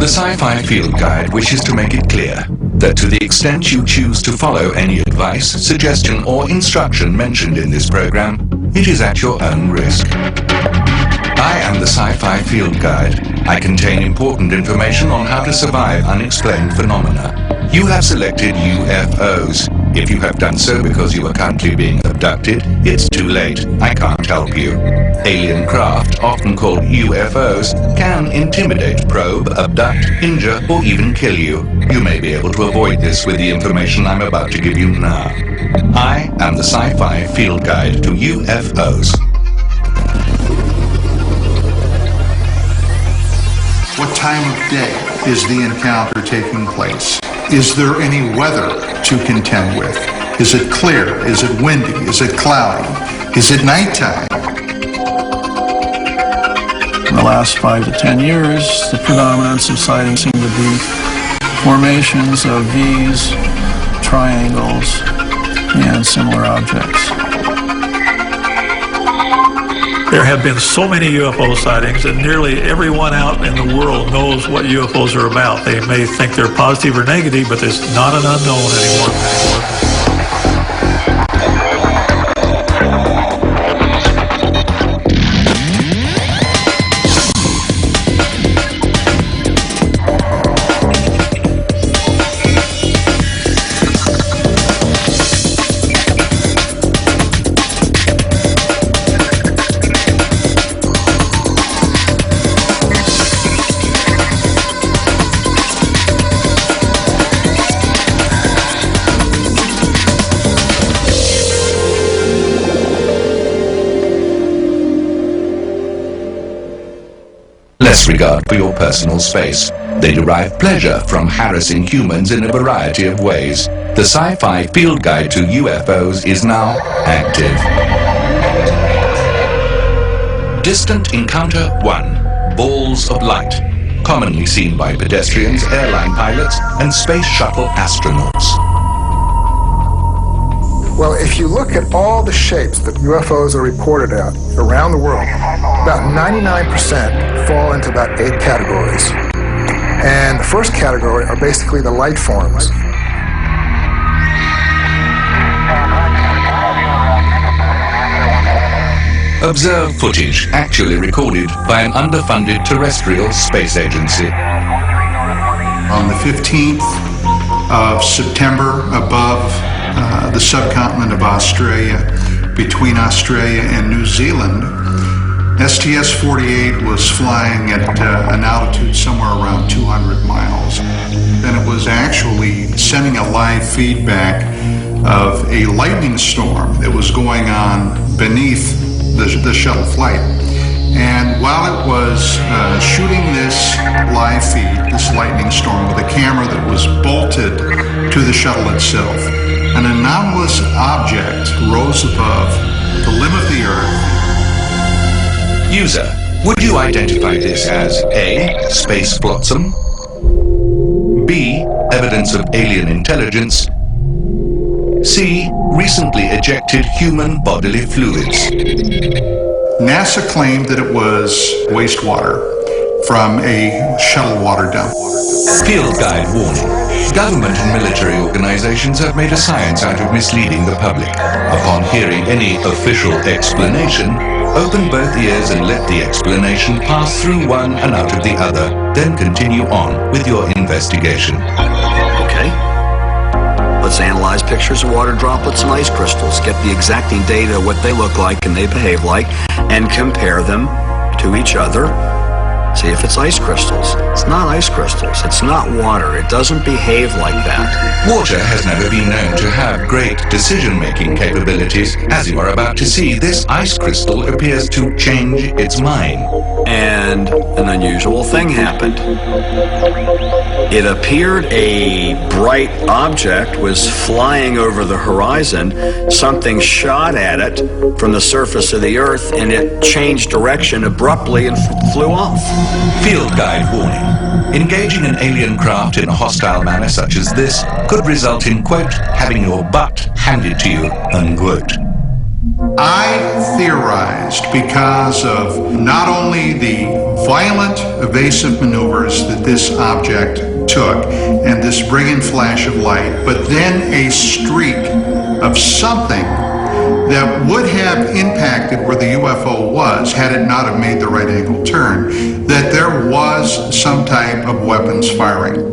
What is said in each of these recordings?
The Sci-Fi Field Guide wishes to make it clear that to the extent you choose to follow any advice, suggestion, or instruction mentioned in this program, it is at your own risk. I am the Sci-Fi Field Guide. I contain important information on how to survive unexplained phenomena. You have selected UFOs. If you have done so because you are currently being abducted, it's too late. I can't help you. Alien craft, often called UFOs, can intimidate, probe, abduct, injure, or even kill you. You may be able to avoid this with the information I'm about to give you now. I am the Sci-Fi Field Guide to UFOs. What time of day is the encounter taking place? Is there any weather to contend with? Is it clear? Is it windy? Is it cloudy? Is it nighttime? In the last 5 to 10 years, the predominance of sightings seem to be formations of V's, triangles, and similar objects. There have been so many UFO sightings that nearly everyone out in the world knows what UFOs are about. They may think they're positive or negative, but there's not an unknown anymore. Less regard for your personal space. They derive pleasure from harassing humans in a variety of ways. The Sci-Fi Field Guide to UFOs is now active. Distant Encounter 1. Balls of light. Commonly seen by pedestrians, airline pilots, and space shuttle astronauts. Well, if you look at all the shapes that UFOs are reported at around the world, about 99% fall into about 8 categories. And the first category are basically the light forms. Observe footage actually recorded by an underfunded terrestrial space agency. On the 15th of September, above the subcontinent of Australia, between Australia and New Zealand, STS-48 was flying at an altitude somewhere around 200 miles. And it was actually sending a live feedback of a lightning storm that was going on beneath the shuttle flight. And while it was shooting this live feed, this lightning storm, with a camera that was bolted to the shuttle itself, an anomalous object rose above the limb of the Earth. User, would you identify this as A. Space flotsam, B. Evidence of alien intelligence, C. Recently ejected human bodily fluids? NASA claimed that it was wastewater from a shuttle water dump. Field Guide warning. Government and military organizations have made a science out of misleading the public. Upon hearing any official explanation, open both ears and let the explanation pass through one and out of the other. Then continue on with your investigation. Okay. Let's analyze pictures of water droplets and ice crystals, get the exacting data of what they look like and they behave like, and compare them to each other. See if it's ice crystals. It's not ice crystals. It's not water. It doesn't behave like that. Water has never been known to have great decision-making capabilities. As you are about to see, this ice crystal appears to change its mind. And an unusual thing happened. It appeared a bright object was flying over the horizon. Something shot at it from the surface of the Earth, and it changed direction abruptly and flew off. Field Guide warning. Engaging an alien craft in a hostile manner such as this could result in, quote, having your butt handed to you, unquote. I theorized, because of not only the violent evasive maneuvers that this object took and this brilliant flash of light, but then a streak of something that would have impacted where the UFO was had it not have made the right angle turn, that there was some type of weapons firing.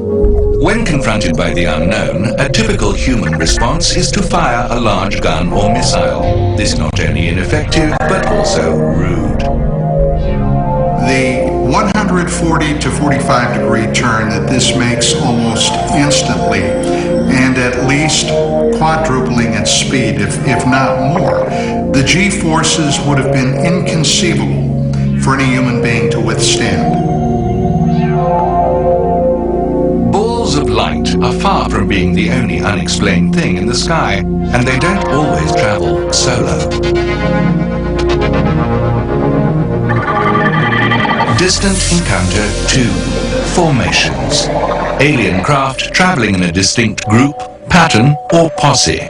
When confronted by the unknown, a typical human response is to fire a large gun or missile. This is not only ineffective, but also rude. The 140 to 45 degree turn that this makes almost instantly, and at least quadrupling its speed, if not more, the G-forces would have been inconceivable for any human being to withstand. Balls of light are far from being the only unexplained thing in the sky, and they don't always travel solo. Distant Encounter 2. Formations. Alien craft traveling in a distinct group, pattern, or posse.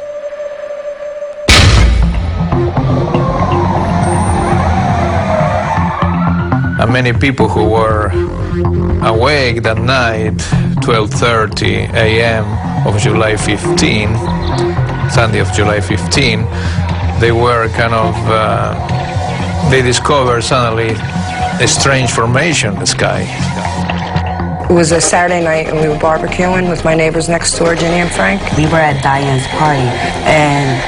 Many people who were awake that night, 12:30 a.m. of July 15, Sunday of July 15, they were kind of, they discovered suddenly a strange formation in the sky. It was a Saturday night and we were barbecuing with my neighbors next door, Ginny and Frank. We were at Diane's party, and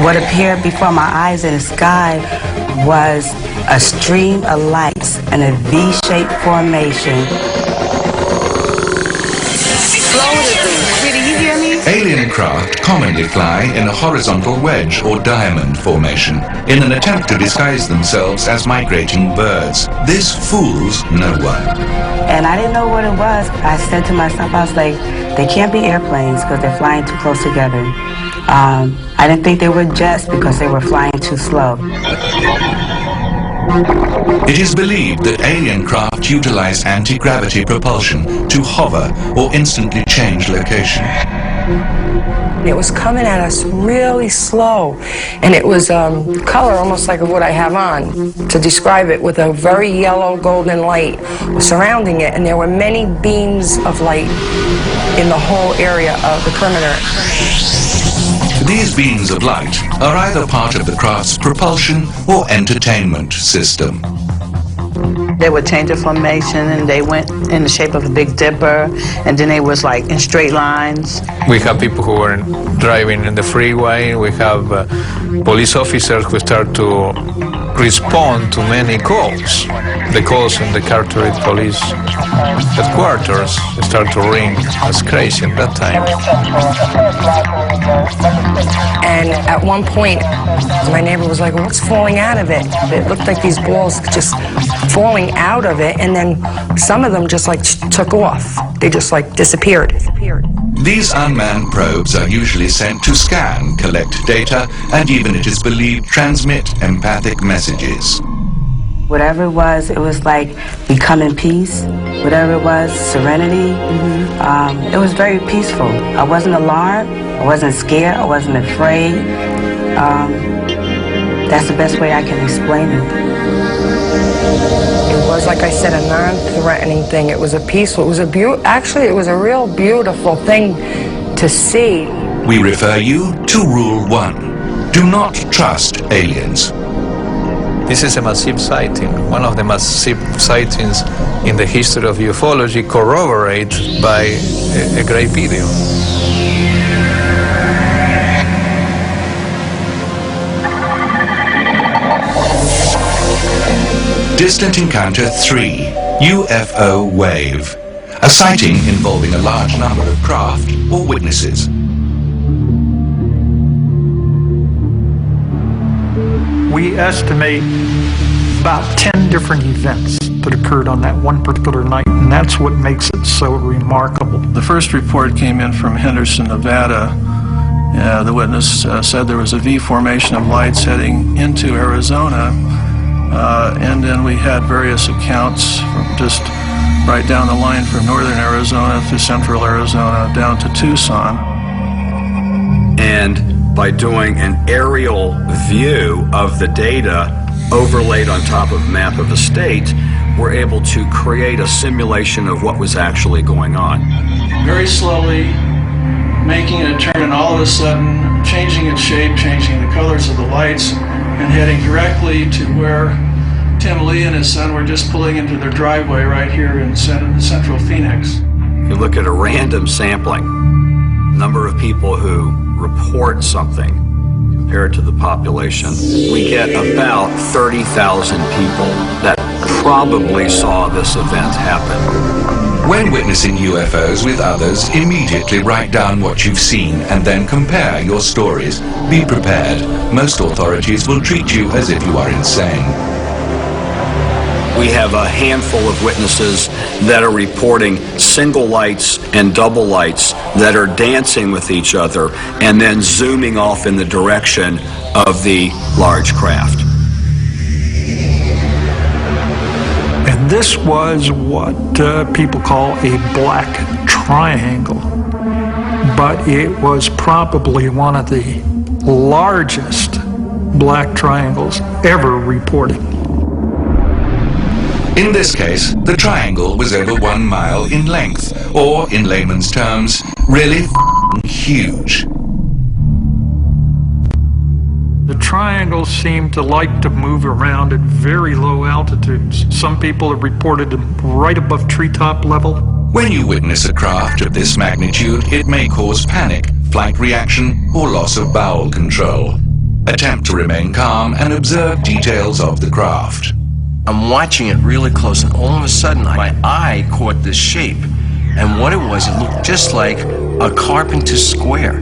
what appeared before my eyes in the sky was a stream of lights and a V-shaped formation. Did you hear me? Alien craft commonly fly in a horizontal wedge or diamond formation in an attempt to disguise themselves as migrating birds. This fools no one. And I didn't know what it was. I said to myself, I was like, they can't be airplanes because they're flying too close together. I didn't think they were jets because they were flying too slow. It is believed that alien craft utilize anti-gravity propulsion to hover or instantly change location. It was coming at us really slow, and it was color almost like what I have on, to describe it, with a very yellow golden light surrounding it, and there were many beams of light in the whole area of the perimeter. These beams of light are either part of the craft's propulsion or entertainment system. They would change the formation, and they went in the shape of a Big Dipper, and then they was like in straight lines. We have people who were driving in the freeway. We have police officers who start to respond to many calls. The calls in the Carteret Police headquarters start to ring as crazy at that time. And at one point, my neighbor was like, what's falling out of it? It looked like these balls just falling out of it, and then some of them just like took off. They just like disappeared. These unmanned probes are usually sent to scan, collect data, and even, it is believed, transmit empathic messages. Whatever it was like becoming peace. Whatever it was, serenity. It was very peaceful. I wasn't alarmed. I wasn't scared. I wasn't afraid. That's the best way I can explain it. It was, like I said, a non-threatening thing. It was a peaceful, actually, it was a real beautiful thing to see. We refer you to Rule 1. Do not trust aliens. This is a massive sighting, one of the massive sightings in the history of ufology, corroborated by a great video. Distant Encounter 3, UFO Wave. A sighting involving a large number of craft or witnesses. We estimate about 10 different events that occurred on that one particular night, and that's what makes it so remarkable. The first report came in from Henderson, Nevada. The witness said there was a V formation of lights heading into Arizona, and then we had various accounts from just right down the line from northern Arizona to central Arizona down to Tucson. And by doing an aerial view of the data overlaid on top of a map of a state, we're able to create a simulation of what was actually going on. Very slowly making a turn, and all of a sudden changing its shape, changing the colors of the lights, and heading directly to where Tim Lee and his son were just pulling into their driveway right here in central Phoenix. You look at a random sampling, number of people who report something compared to the population, we get about 30,000 people that probably saw this event happen. When witnessing UFOs with others, immediately write down what you've seen and then compare your stories. Be prepared. Most authorities will treat you as if you are insane. We have a handful of witnesses that are reporting single lights and double lights that are dancing with each other and then zooming off in the direction of the large craft. And this was what people call a black triangle, but it was probably one of the largest black triangles ever reported. In this case, the triangle was over 1 mile in length, or in layman's terms, really huge. The triangles seem to like to move around at very low altitudes. Some people have reported them right above treetop level. When you witness a craft of this magnitude, it may cause panic, flight reaction, or loss of bowel control. Attempt to remain calm and observe details of the craft. I'm watching it really close, and all of a sudden my eye caught this shape. And what it looked just like a carpenter square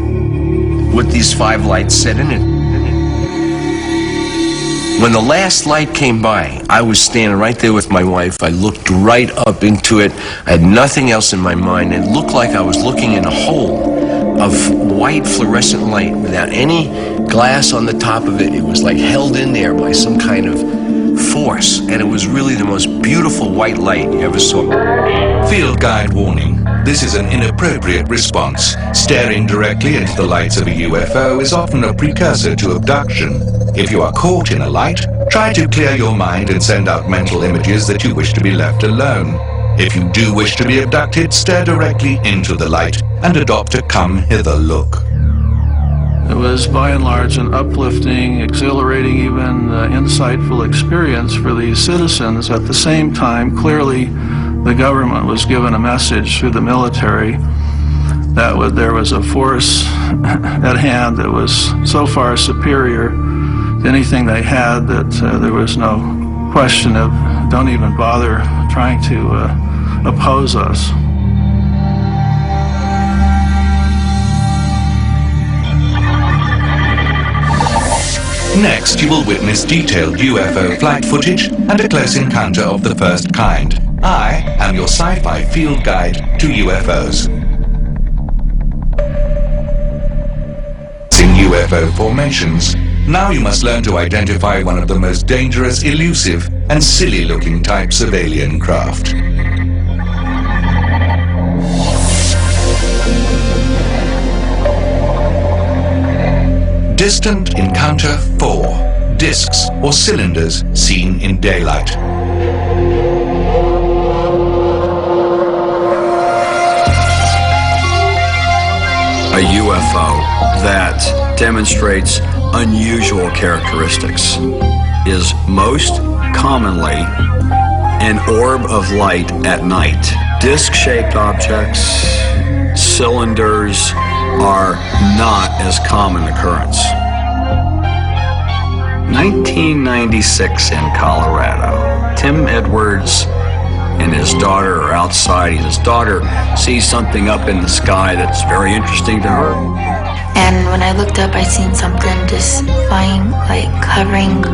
with these 5 lights set in it. When the last light came by, I was standing right there with my wife. I looked right up into it. I had nothing else in my mind. It looked like I was looking in a hole of white fluorescent light without any glass on the top of it. It was like held in there by some kind of force, and it was really the most beautiful white light you ever saw. Field guide warning. This is an inappropriate response. Staring directly into the lights of a UFO is often a precursor to abduction. If you are caught in a light, try to clear your mind and send out mental images that you wish to be left alone. If you do wish to be abducted, stare directly into the light and adopt a come-hither look. It was by and large an uplifting, exhilarating, even insightful experience for these citizens. At the same time, clearly the government was given a message through the military that there was a force at hand that was so far superior to anything they had that there was no question of don't even bother trying to oppose us. Next, you will witness detailed UFO flight footage and a close encounter of the first kind. I am your sci-fi field guide to UFOs. In UFO formations, now you must learn to identify one of the most dangerous, elusive, and silly-looking types of alien craft. Distant Encounter 4. Discs or cylinders seen in daylight. A UFO that demonstrates unusual characteristics is most commonly an orb of light at night. Disc-shaped objects, cylinders, are not as common occurrence. 1996 in Colorado, Tim Edwards and his daughter are outside. His daughter sees something up in the sky that's very interesting to her. And when I looked up, I seen something just flying, like hovering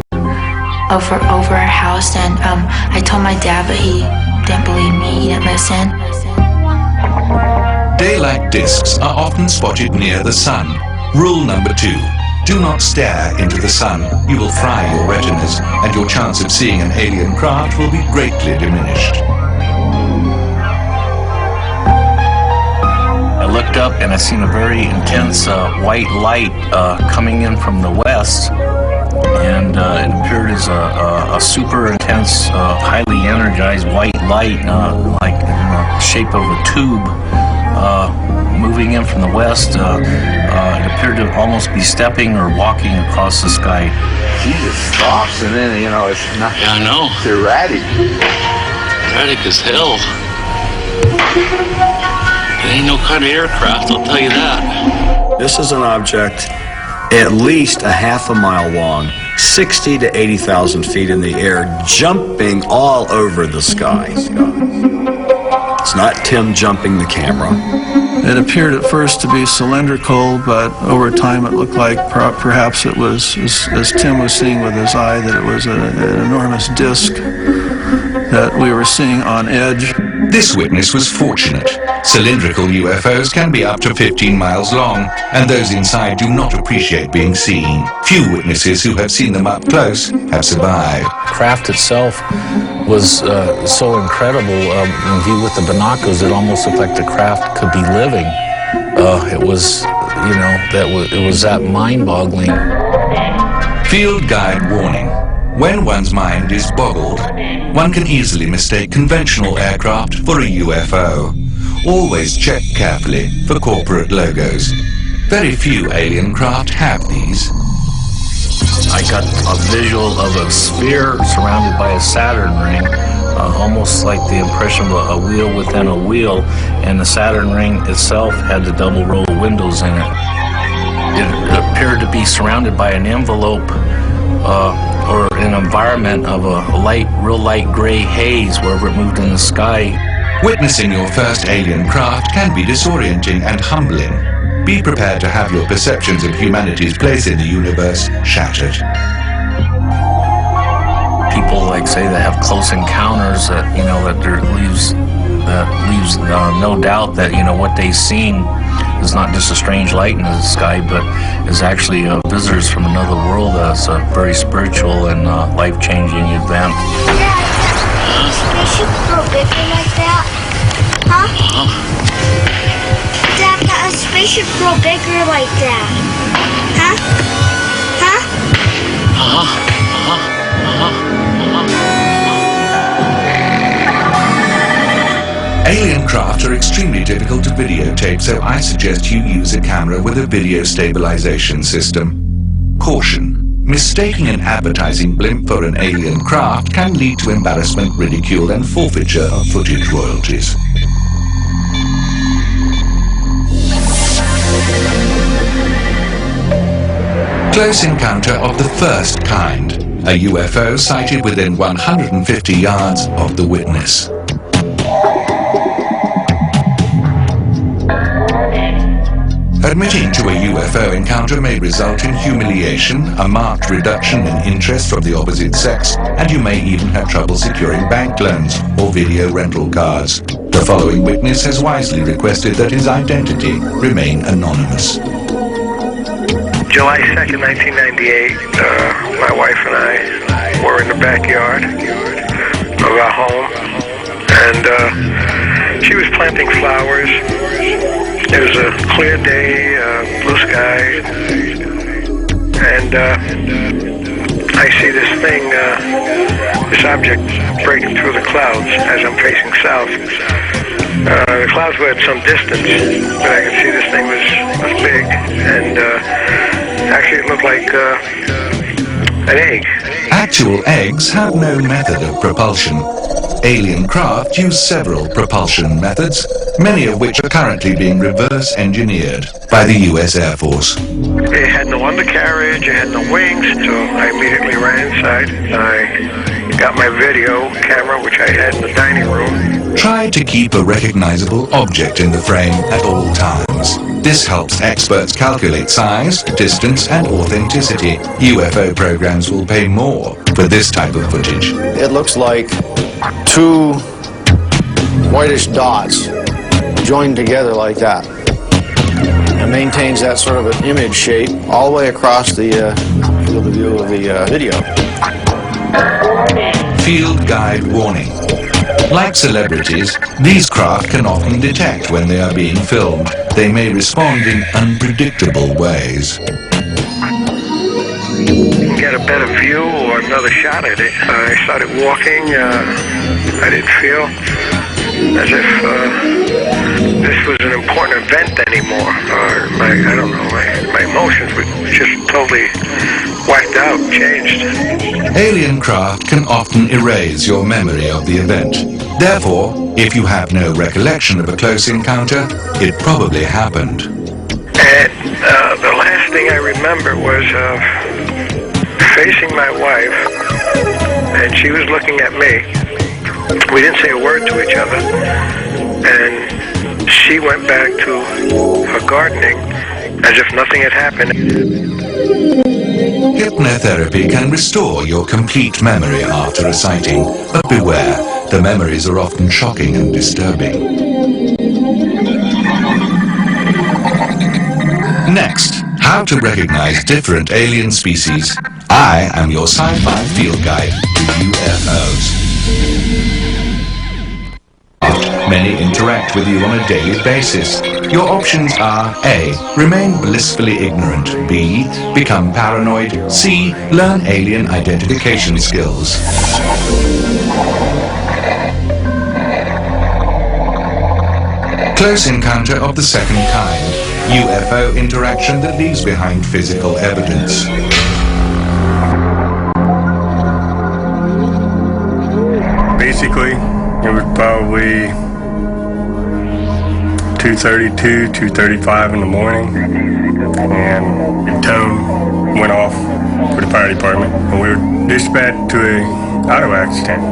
over our house. And I told my dad, but he didn't believe me. He didn't listen. Daylight discs are often spotted near the sun. Rule number 2. Do not stare into the sun. You will fry your retinas, and your chance of seeing an alien craft will be greatly diminished. I looked up and I seen a very intense white light coming in from the west. it appeared as a super intense, highly energized white light, like in the shape of a tube, moving in from the west. It appeared to almost be stepping or walking across the sky. He just stops, and then, you know, it's not... Yeah, I know. It's erratic. Erratic as hell. It ain't no kind of aircraft, I'll tell you that. This is an object at least a half a mile long, 60 to 80,000 feet in the air, jumping all over the sky. It's not Tim jumping the camera. It appeared at first to be cylindrical, but over time it looked like perhaps it was, as Tim was seeing with his eye, that it was an enormous disc that we were seeing on edge. This witness was fortunate. Cylindrical UFOs can be up to 15 miles long, and those inside do not appreciate being seen. Few witnesses who have seen them up close have survived. The craft itself was so incredible. In view with the binoculars, it almost looked like the craft could be living. It was, you know, it was that mind-boggling. Field guide warning. When one's mind is boggled, one can easily mistake conventional aircraft for a UFO. Always check carefully for corporate logos. Very few alien craft have these. I got a visual of a sphere surrounded by a Saturn ring, almost like the impression of a wheel within a wheel, and the Saturn ring itself had the double row of windows in it. It appeared to be surrounded by an envelope or an environment of a real light gray haze wherever it moved in the sky. Witnessing your first alien craft can be disorienting and humbling. Be prepared to have your perceptions of humanity's place in the universe shattered. People say they have close encounters that, you know, that leaves no doubt that, you know, what they've seen is not just a strange light in the sky, but is actually visitors from another world. It's a very spiritual and life-changing event. Spaceship grow bigger like that? Huh? Dad, can a spaceship grow bigger like that? Huh? Alien craft are extremely difficult to videotape, so I suggest you use a camera with a video stabilization system. Caution. Mistaking an advertising blimp for an alien craft can lead to embarrassment, ridicule, and forfeiture of footage royalties. Close encounter of the first kind. A UFO sighted within 150 yards of the witness. Admitting to a UFO encounter may result in humiliation, a marked reduction in interest from the opposite sex, and you may even have trouble securing bank loans or video rental cards. The following witness has wisely requested that his identity remain anonymous. July 2nd, 1998, my wife and I were in the backyard of our home, and she was planting flowers. It was a clear day, blue sky, and I see this thing, this object breaking through the clouds as I'm facing south. The clouds were at some distance, but I could see this thing was big, and actually it looked like an egg. Actual eggs have no method of propulsion. Alien craft use several propulsion methods, many of which are currently being reverse engineered by the U.S. Air Force. It had no undercarriage, it had no wings, so I immediately ran inside. I got my video camera, which I had in the dining room. Try to keep a recognizable object in the frame at all times. This helps experts calculate size, distance, and authenticity. UFO programs will pay more for this type of footage. It looks like two whitish dots joined together like that. It maintains that sort of an image shape all the way across the field of view of the video. Field guide warning. Like celebrities, these craft can often detect when they are being filmed. They may respond in unpredictable ways. You can get a better view or another shot at it. I started walking. I didn't feel as if this was an important event anymore. I don't know, my emotions were just totally whacked out, changed. Alien craft can often erase your memory of the event. Therefore, if you have no recollection of a close encounter, it probably happened. And the last thing I remember was facing my wife, and she was looking at me. We didn't say a word to each other, and she went back to her gardening as if nothing had happened. Hypnotherapy can restore your complete memory after a sighting, but beware, the memories are often shocking and disturbing. Next, how to recognize different alien species. I am your sci-fi field guide to UFOs. Many interact with you on a daily basis. Your options are A. Remain blissfully ignorant. B. Become paranoid. C. Learn alien identification skills. Close encounter of the second kind. UFO interaction that leaves behind physical evidence. Basically, it was probably 2:32, 2:35 in the morning, and the tone went off for the fire department, and we were dispatched to a auto accident.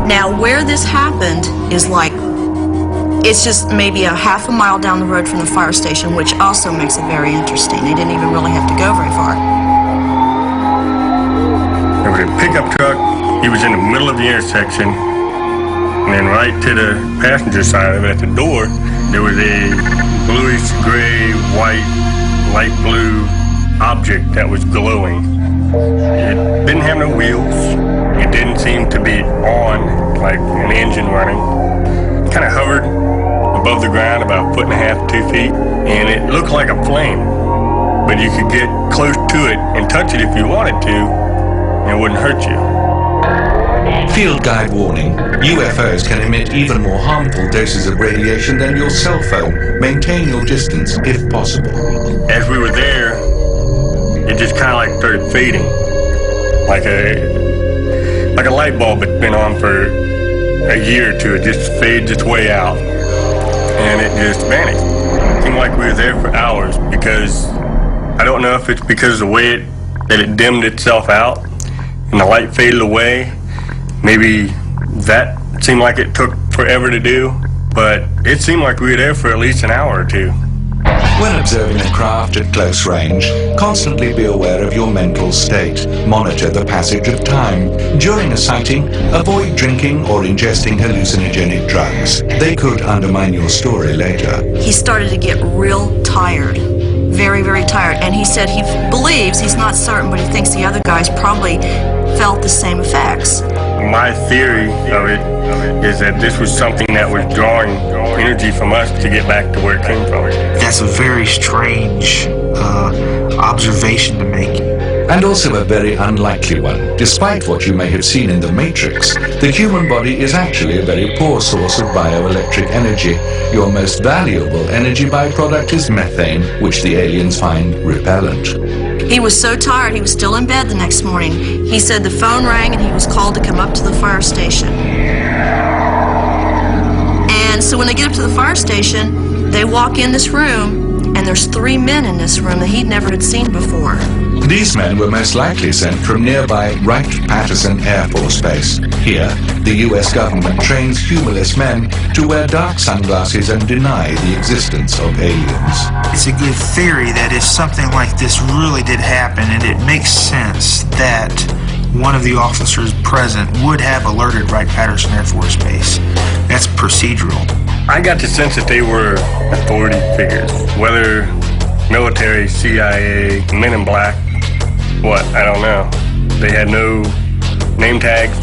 Now, where this happened is like, it's just maybe a half a mile down the road from the fire station, which also makes it very interesting. They didn't even really have to go very far. There was a pickup truck. He was in the middle of the intersection, and then right to the passenger side of it at the door, there was a bluish gray, white, light blue object that was glowing. It didn't have no wheels. It didn't seem to be on, like an engine running. It kind of hovered above the ground about 1.5 to 2 feet, and it looked like a flame. But you could get close to it and touch it if you wanted to, and it wouldn't hurt you. Field guide warning. UFOs can emit even more harmful doses of radiation than your cell phone. Maintain your distance if possible. As we were there, it just kind of like started fading, like a light bulb that's been on for a year or two. It just fades its way out, and it just vanished. It seemed like we were there for hours, because I don't know if it's because of the way that it dimmed itself out and the light faded away. Maybe that seemed like it took forever to do, but it seemed like we were there for at least an hour or two. When observing a craft at close range, constantly be aware of your mental state. Monitor the passage of time. During a sighting, avoid drinking or ingesting hallucinogenic drugs. They could undermine your story later. He started to get real tired, very, very tired, and he said he believes, he's not certain, but he thinks the other guys probably felt the same effects. My theory of it is that this was something that was drawing energy from us to get back to where it came from. That's a very strange observation to make. And also a very unlikely one. Despite what you may have seen in The Matrix, the human body is actually a very poor source of bioelectric energy. Your most valuable energy byproduct is methane, which the aliens find repellent. He was so tired, he was still in bed the next morning. He said the phone rang and he was called to come up to the fire station. And so when they get up to the fire station, they walk in this room, and there's 3 men in this room that he'd never had seen before. These men were most likely sent from nearby Wright-Patterson Air Force Base. Here, the US government trains humorless men to wear dark sunglasses and deny the existence of aliens. It's a good theory that if something like this really did happen, and it makes sense that one of the officers present would have alerted Wright-Patterson Air Force Base. That's procedural. I got the sense that they were authority figures, whether military, CIA, men in black, what, I don't know. They had no name tags.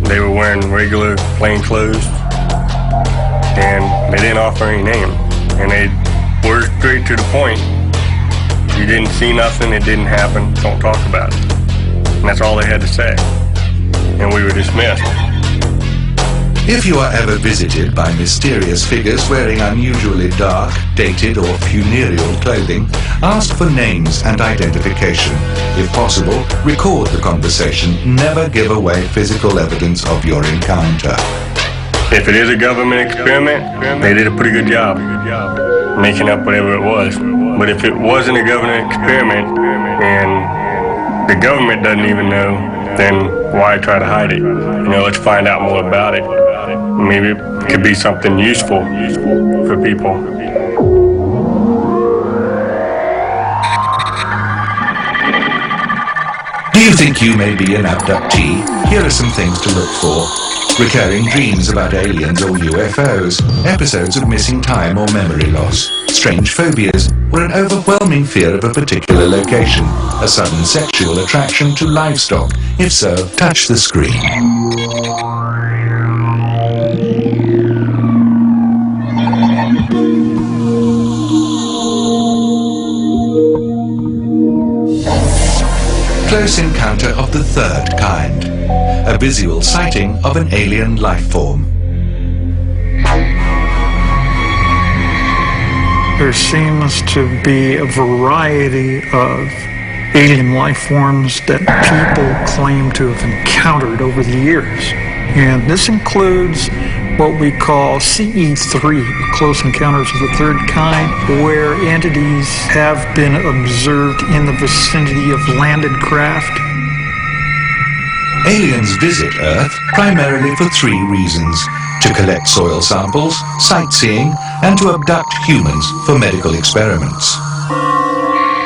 They were wearing regular plain clothes, and they didn't offer any name. And they were straight to the point. You didn't see nothing, it didn't happen, don't talk about it. And that's all they had to say. And we were dismissed. If you are ever visited by mysterious figures wearing unusually dark, dated or funereal clothing, ask for names and identification. If possible, record the conversation. Never give away physical evidence of your encounter. If it is a government experiment, they did a pretty good job making up whatever it was. But if it wasn't a government experiment and the government doesn't even know, then why try to hide it? Let's find out more about it. Maybe it could be something useful for people. Do you think you may be an abductee? Here are some things to look for. Recurring dreams about aliens or UFOs, episodes of missing time or memory loss, strange phobias, or an overwhelming fear of a particular location, a sudden sexual attraction to livestock. If so, touch the screen. Close encounter of the third kind. A visual sighting of an alien life form. There seems to be a variety of alien life forms that people claim to have encountered over the years. And this includes what we call CE3, Close Encounters of the Third Kind, where entities have been observed in the vicinity of landed craft. Aliens visit Earth primarily for three reasons: to collect soil samples, sightseeing, and to abduct humans for medical experiments.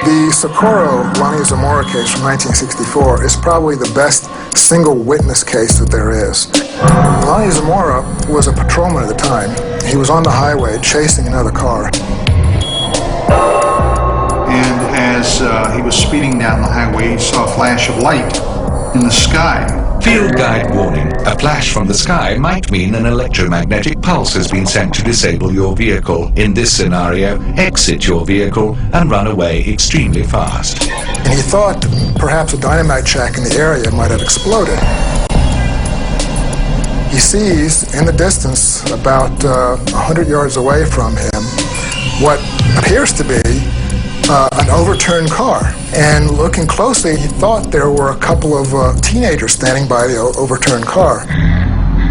The Socorro Lonnie Zamora case from 1964 is probably the best single witness case that there is. Lonnie Zamora was a patrolman at the time. He was on the highway chasing another car. And as he was speeding down the highway, he saw a flash of light in the sky. Field guide warning. A flash from the sky might mean an electromagnetic pulse has been sent to disable your vehicle. In this scenario, exit your vehicle and run away extremely fast. And he thought perhaps a dynamite shack in the area might have exploded. He sees in the distance, about 100 yards away from him, what appears to be an overturned car. And looking closely, he thought there were a couple of teenagers standing by the overturned car.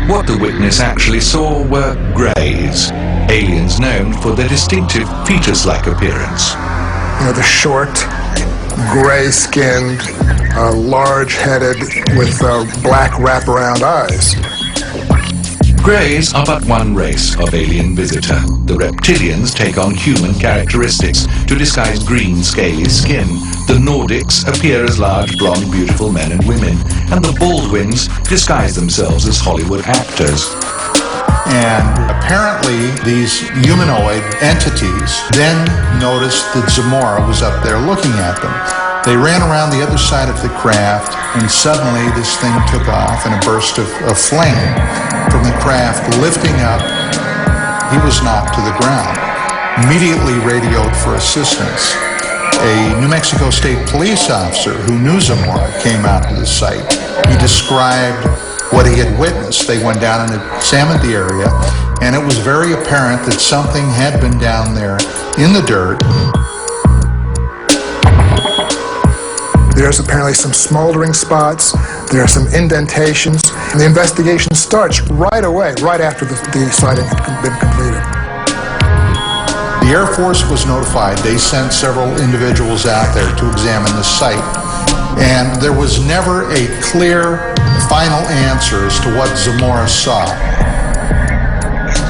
What the witness actually saw were greys, aliens known for their distinctive fetus-like appearance. The short, gray-skinned, large-headed, with black wraparound eyes. Greys are but one race of alien visitor. The reptilians take on human characteristics to disguise green, scaly skin. The Nordics appear as large, blonde, beautiful men and women. And the Baldwins disguise themselves as Hollywood actors. And apparently these humanoid entities then noticed that Zamora was up there looking at them. They ran around the other side of the craft, and suddenly this thing took off in a burst of flame from the craft lifting up. He was knocked to the ground. Immediately radioed for assistance. A New Mexico State police officer who knew Zamora came out to the site. He described what he had witnessed. They went down and examined the area, and it was very apparent that something had been down there in the dirt. There's apparently some smoldering spots, there are some indentations, and the investigation starts right away, right after the sighting had been completed. The Air Force was notified. They sent several individuals out there to examine the site, and there was never a clear final answer as to what Zamora saw.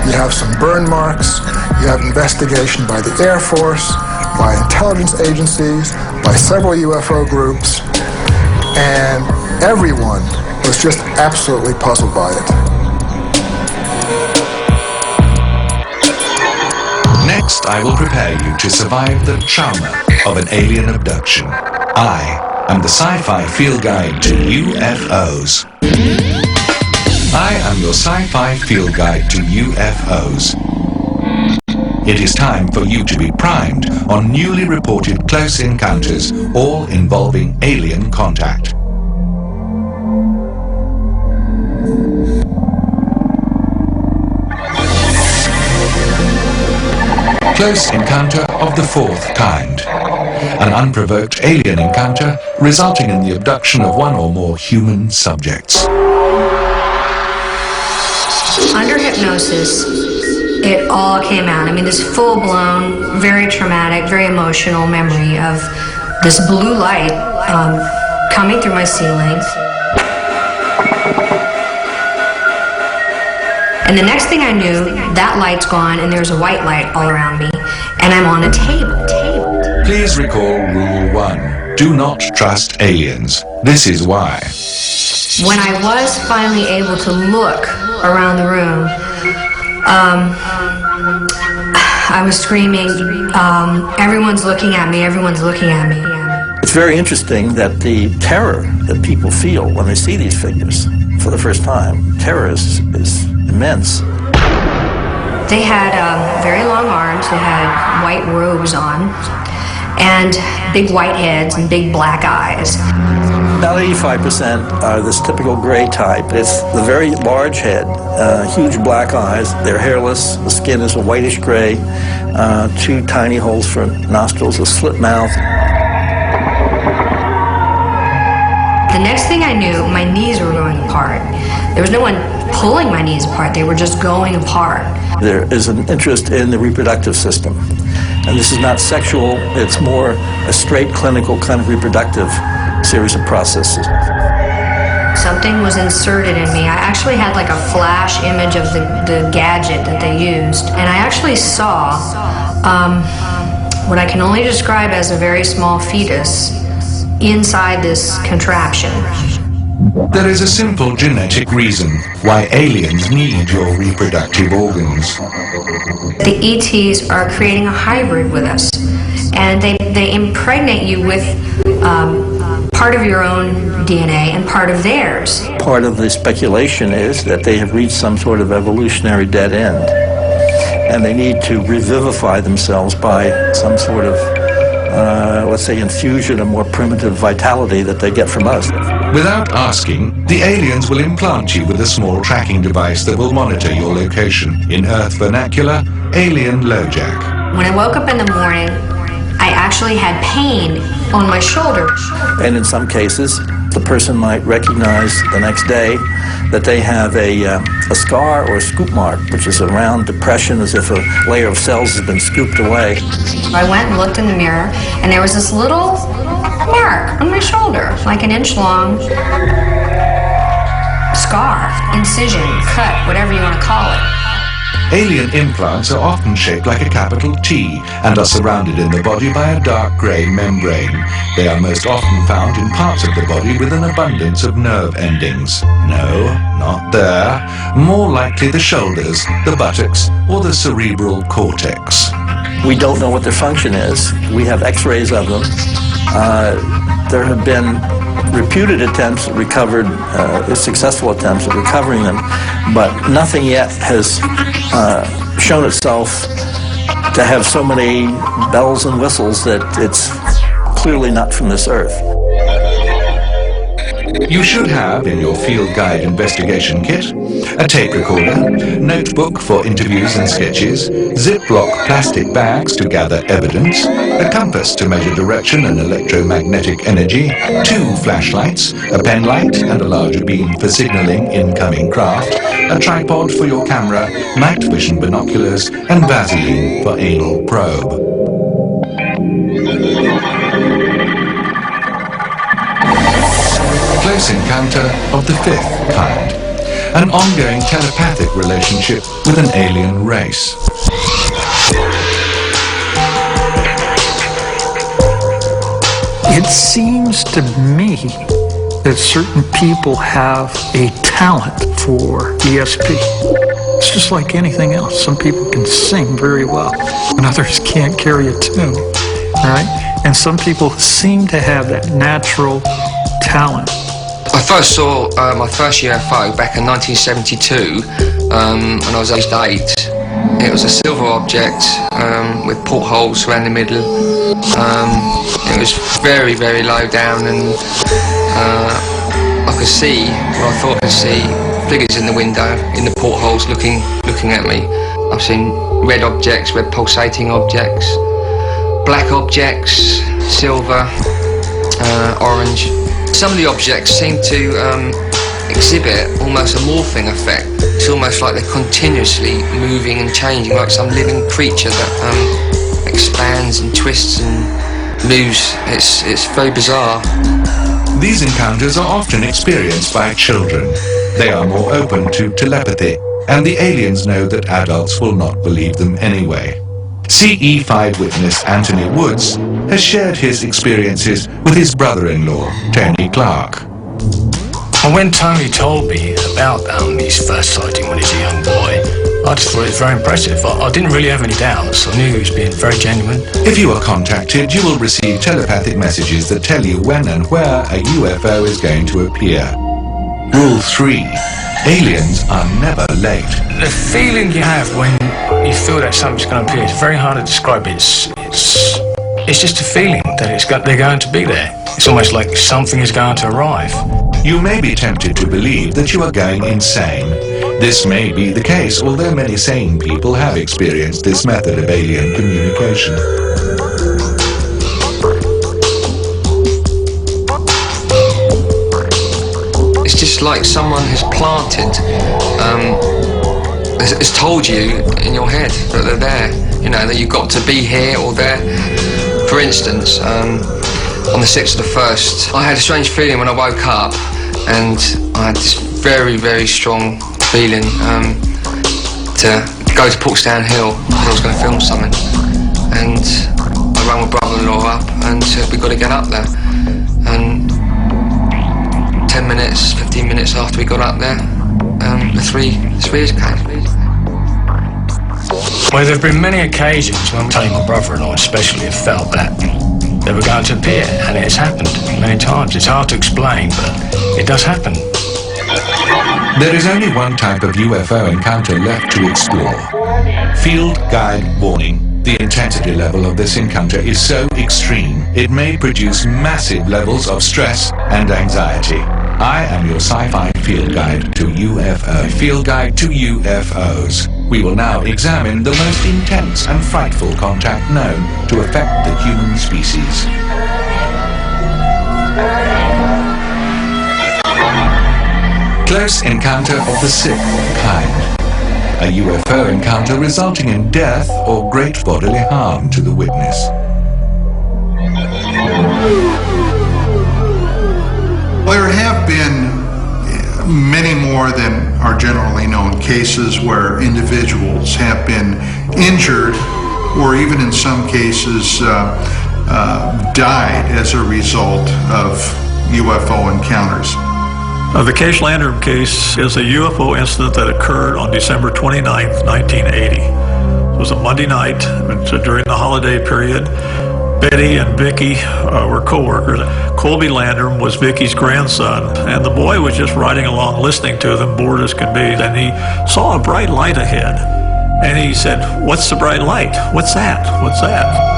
You have some burn marks, you have investigation by the Air Force, by intelligence agencies, by several UFO groups, and everyone was just absolutely puzzled by it. Next, I will prepare you to survive the trauma of an alien abduction. I am the sci-fi field guide to UFOs. I am your sci-fi field guide to UFOs. It is time for you to be primed on newly reported close encounters, all involving alien contact. Close encounter of the fourth kind. An unprovoked alien encounter resulting in the abduction of one or more human subjects. Under hypnosis, it all came out. I mean, this full-blown, very traumatic, very emotional memory of this blue light coming through my ceiling. And the next thing I knew, that light's gone and there's a white light all around me, and I'm on a table. Please recall Rule 1. Do not trust aliens. This is why. When I was finally able to look around the room, I was screaming, everyone's looking at me, everyone's looking at me. It's very interesting that the terror that people feel when they see these figures for the first time, terror is immense. They had very long arms, they had white robes on, and big white heads and big black eyes. About 85% are this typical gray type. It's the very large head, huge black eyes. They're hairless. The skin is a whitish gray. 2 tiny holes for nostrils, a slit mouth. The next thing I knew, my knees were going apart. There was no one pulling my knees apart. They were just going apart. There is an interest in the reproductive system. And this is not sexual. It's more a straight clinical kind of reproductive series of processes. Something was inserted in me. I actually had like a flash image of the gadget that they used. And I actually saw what I can only describe as a very small fetus inside this contraption. There is a simple genetic reason why aliens need your reproductive organs. The ETs are creating a hybrid with us, and they impregnate you with part of your own DNA and part of theirs. Part of the speculation is that they have reached some sort of evolutionary dead end, and they need to revivify themselves by some sort of, let's say, infusion of more primitive vitality that they get from us. Without asking, the aliens will implant you with a small tracking device that will monitor your location. In Earth vernacular, alien LoJack. When I woke up in the morning, I actually had pain on my shoulder. And in some cases, the person might recognize the next day that they have a scar or a scoop mark, which is a round depression as if a layer of cells has been scooped away. I went and looked in the mirror, and there was this little mark on my shoulder, like an inch long scar, incision, cut, whatever you want to call it. Alien implants are often shaped like a capital T and are surrounded in the body by a dark grey membrane. They are most often found in parts of the body with an abundance of nerve endings. No, not there. More likely the shoulders, the buttocks, or the cerebral cortex. We don't know what their function is. We have x-rays of them. There have been reputed attempts at successful attempts at recovering them, but nothing yet has shown itself to have so many bells and whistles that it's clearly not from this earth. You should have in your field guide investigation kit a tape recorder, notebook for interviews and sketches, Ziploc plastic bags to gather evidence, a compass to measure direction and electromagnetic energy, 2 flashlights, a pen light and a larger beam for signaling incoming craft, a tripod for your camera, night vision binoculars, and Vaseline for anal probe. Close encounter of the 5th kind. An ongoing telepathic relationship with an alien race. It seems to me that certain people have a talent for ESP. It's just like anything else. Some people can sing very well, and others can't carry a tune, right? And some people seem to have that natural talent. I first saw my first UFO back in 1972 when I was aged 8. It was a silver object with portholes around the middle. It was very, very low down, and I could see, or I thought I could see, figures in the window, in the portholes looking at me. I've seen red objects, red pulsating objects, black objects, silver, orange. Some of the objects seem to exhibit almost a morphing effect. It's almost like they're continuously moving and changing, like some living creature that expands and twists and moves. It's very bizarre. These encounters are often experienced by children. They are more open to telepathy, and the aliens know that adults will not believe them anyway. CE5 witness Anthony Woods has shared his experiences with his brother-in-law, Tony Clark. Well, when Tony told me about his first sighting when he was a young boy, I just thought it was very impressive. I didn't really have any doubts. I knew he was being very genuine. If you are contacted, you will receive telepathic messages that tell you when and where a UFO is going to appear. Rule 3. Aliens are never late. The feeling you have when you feel that something's going to appear, it's very hard to describe. It's just a feeling that they're going to be there. It's almost like something is going to arrive. You may be tempted to believe that you are going insane. This may be the case, although many sane people have experienced this method of alien communication. It's just like someone has planted, has told you in your head that they're there, you know, that you've got to be here or there. For instance, on the 6th of the 1st, I had a strange feeling when I woke up, and I had this very, very strong feeling to go to Portsdown Hill because I was going to film something. And I rang my brother-in-law up and said, we've got to get up there. And 10 minutes, 15 minutes after we got up there, the three came. Well, there have been many occasions when Tony, my brother-in-law especially, have felt that they were going to appear, and it has happened many times. It's hard to explain, but it does happen. There is only one type of UFO encounter left to explore. Field guide warning. The intensity level of this encounter is so extreme, it may produce massive levels of stress and anxiety. I am your sci-fi field guide to UFO. Field guide to UFOs. We will now examine the most intense and frightful contact known to affect the human species. Close encounter of the sixth kind. A UFO encounter resulting in death or great bodily harm to the witness. There have been many more than are generally known cases where individuals have been injured or even in some cases died as a result of UFO encounters. The Cache Landrum case is a UFO incident that occurred on December 29th, 1980. It was a Monday night during the holiday period. Betty and Vicky were co-workers. Colby Landrum was Vicky's grandson, and the boy was just riding along listening to them, bored as could be, and he saw a bright light ahead. And he said, "What's the bright light? What's that? What's that?"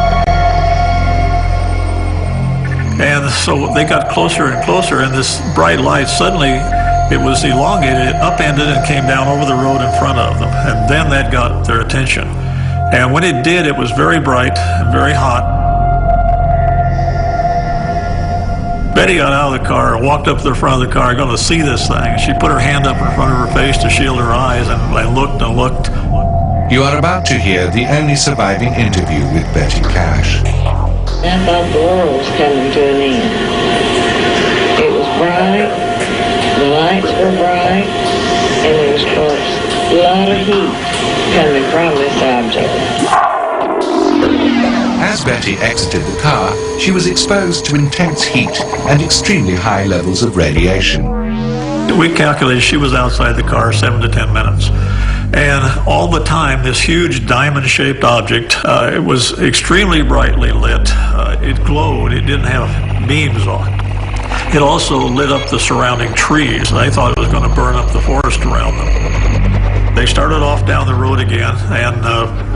And so they got closer and closer, and this bright light, suddenly it was elongated, it upended and came down over the road in front of them. And then that got their attention. And when it did, it was very bright and very hot. Betty got out of the car and walked up to the front of the car, going to see this thing. She put her hand up in front of her face to shield her eyes, and looked and looked. You are about to hear the only surviving interview with Betty Cash. I thought the world was coming to an end. It was bright, the lights were bright, and there was a lot of heat coming from this object. As Betty exited the car, she was exposed to intense heat and extremely high levels of radiation. We calculated she was outside the car 7 to 10 minutes. And all the time, this huge diamond-shaped object, it was extremely brightly lit. It glowed. It didn't have beams on it. It also lit up the surrounding trees. They thought it was going to burn up the forest around them. They started off down the road again, and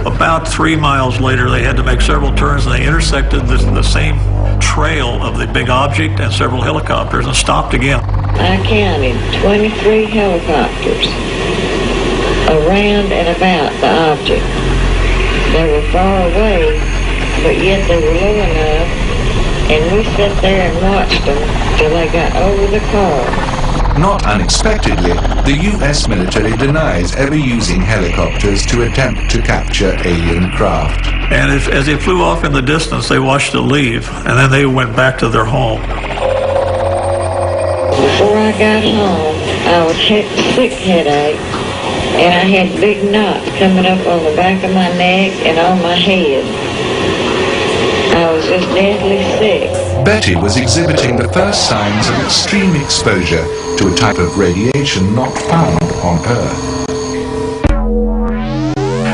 about 3 miles later, they had to make several turns, and they intersected the same trail of the big object and several helicopters and stopped again. I counted 23 helicopters around and about the object. They were far away, but yet they were low enough, and we sat there and watched them till they got over the car. Not unexpectedly, the US military denies ever using helicopters to attempt to capture alien craft. And as they flew off in the distance, they watched it leave, and then they went back to their home. Before I got home, I was sick headache, and I had big knots coming up on the back of my neck and on my head. I was just deadly sick. Betty was exhibiting the first signs of extreme exposure to a type of radiation not found on Earth.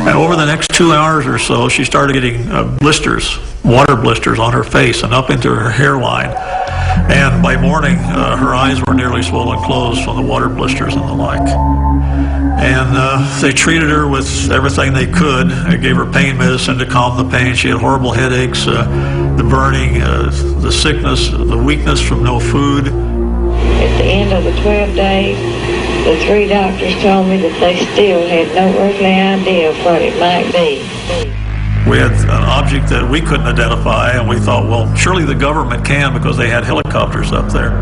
And over the next 2 hours or so, she started getting blisters, water blisters on her face and up into her hairline. And by morning, her eyes were nearly swollen closed from the water blisters and the like. And they treated her with everything they could. They gave her pain medicine to calm the pain. She had horrible headaches, the burning, the sickness, the weakness from no food. At the end of the 12 days, the 3 doctors told me that they still had no earthly idea of what it might be. We had an object that we couldn't identify, and we thought, well, surely the government can because they had helicopters up there.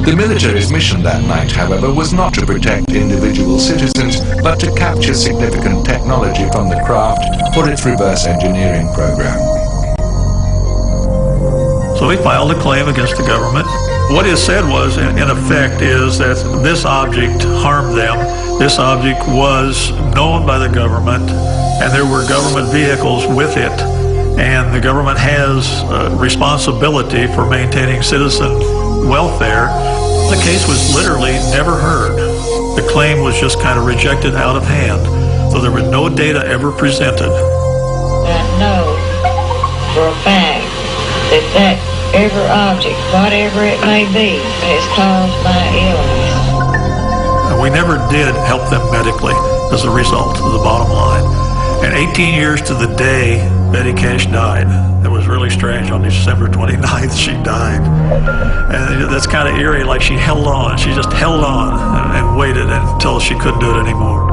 The military's mission that night, however, was not to protect individual citizens, but to capture significant technology from the craft for its reverse engineering program. So we filed a claim against the government. What is said was, in effect, is that this object harmed them. This object was known by the government, and there were government vehicles with it, and the government has responsibility for maintaining citizen welfare. The case was literally never heard. The claim was just kind of rejected out of hand, so there was no data ever presented. I know for a fact that every object, whatever it may be, is caused by illness. We never did help them medically as a result of the bottom line. And 18 years to the day, Betty Cash died. It was really strange. On December 29th, she died. And that's kind of eerie, like she held on. She just held on and waited until she couldn't do it anymore.